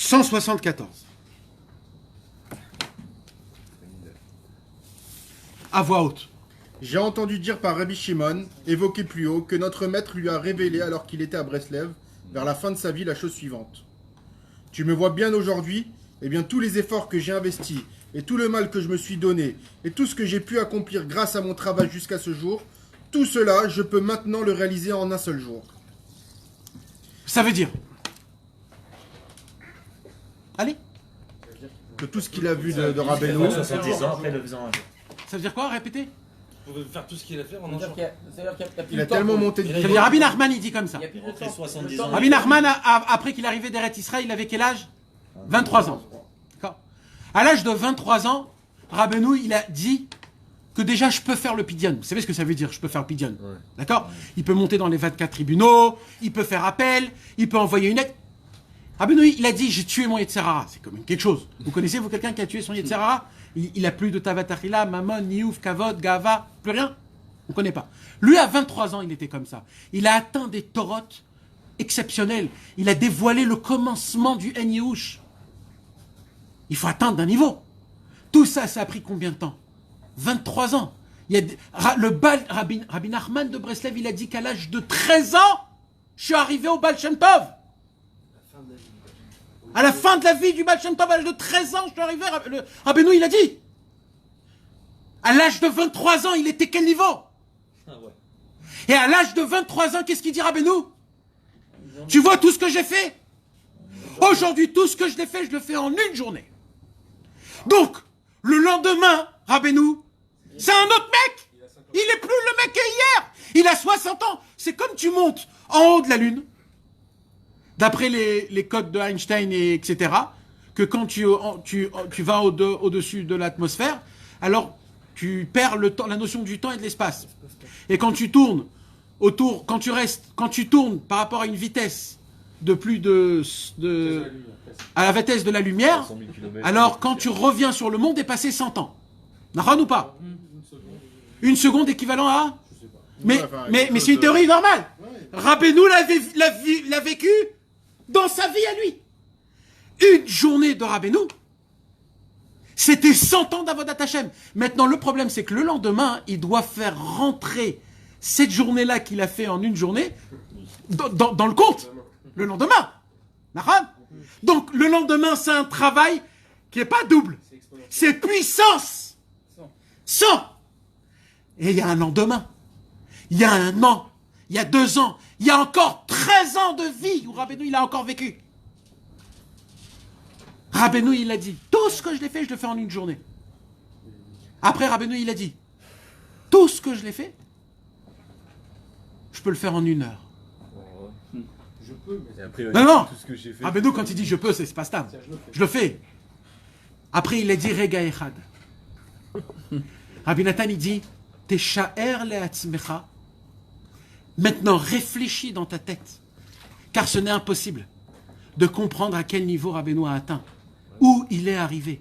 174. À voix haute. J'ai entendu dire par Rabbi Shimon, évoqué plus haut, que notre maître lui a révélé alors qu'il était à Breslev, vers la fin de sa vie, la chose suivante. Tu me vois bien aujourd'hui, eh bien tous les efforts que j'ai investis, et tout le mal que je me suis donné, et tout ce que j'ai pu accomplir grâce à mon travail jusqu'à ce jour, tout cela, je peux maintenant le réaliser en un seul jour. Ça veut dire. Allez. Que tout ce qu'il a vu de Rabbeinu, 70 ans après le faisant un jour. Ça veut dire quoi? Répétez. Vous pouvez faire tout ce qu'il a fait en un jour. il a tellement monté de Ça veut dire Rabbi Nachman, il dit comme ça. Après 70 ans. Rabbi Nachman, après qu'il est arrivé d'Eretz Israël, il avait quel âge? 23 ans. D'accord. À l'âge de 23 ans, Rabbeinu, il a dit que déjà je peux faire le pidyon. Vous savez ce que ça veut dire, je peux faire le pidyon. Ouais. D'accord. Il peut monter dans les 24 tribunaux, il peut faire appel, il peut envoyer une lettre. Rabbeinu, il a dit j'ai tué mon Yetzerara. C'est quand même quelque chose. Vous connaissez, vous, quelqu'un qui a tué son Yetzerara? Il a plus de Tavatachila, Mammon, Niouf, Kavod, Gava, plus rien. On ne connaît pas. Lui, à 23 ans, il était comme ça. Il a atteint des torotes exceptionnelles. Il a dévoilé le commencement du En Yehush. Il faut atteindre un niveau. Tout ça, ça a pris combien de temps? 23 ans. Il y a Rabbi Nachman de Breslev, il a dit qu'à l'âge de 13 ans, je suis arrivé au Baal Shem Tov. À la fin de la vie du Baal Shem Tov, à l'âge de 13 ans, je suis arrivé. Rabbeinu, il a dit. À l'âge de 23 ans, il était quel niveau? Ah ouais. Et à l'âge de 23 ans, qu'est-ce qu'il dit Rabbeinu? Tu vois tout ce que j'ai fait? Aujourd'hui, tout ce que je l'ai fait, je le fais en une journée. Donc, le lendemain, Rabbeinu, c'est un autre mec. Il n'est plus le mec qu'hier. Il a 60 ans. C'est comme tu montes en haut de la Lune, d'après les codes de Einstein, etc., que quand tu vas au-dessus de l'atmosphère, alors tu perds le temps, la notion du temps et de l'espace. Et quand tu tournes autour, quand tu tournes par rapport à une vitesse de plus à la vitesse de la lumière, alors quand tu reviens sur le monde, est passé 100 ans. N'a ou pas? Une seconde équivalent à? Mais c'est une théorie normale. Rabbeinu l'a vécu dans sa vie à lui. Une journée de Rabbeinu, c'était 100 ans d'Avodat Hashem. Maintenant, le problème, c'est que le lendemain, il doit faire rentrer cette journée-là qu'il a fait en une journée dans le compte. Le lendemain. Donc, le lendemain, c'est un travail qui n'est pas double. C'est puissance. 100. Et il y a un lendemain. Il y a un an. Il y a 2 ans. Il y a encore 13 ans de vie où Rabbeinu, il a encore vécu. Rabbeinu, il a dit, tout ce que je l'ai fait, je le fais en une journée. Après, Rabbeinu, il a dit, tout ce que je l'ai fait, je peux le faire en 1 heure. Je peux, mais après, Non. tout ce que j'ai fait. Rabbeinu, quand il dit je peux, c'est pas stable. Je le fais. Après, il a dit Rega Echad. Rabbi Nathan, il dit Teshaer le'atzmecha. Maintenant, réfléchis dans ta tête. Car ce n'est impossible de comprendre à quel niveau Rabbeinu a atteint. Où il est arrivé.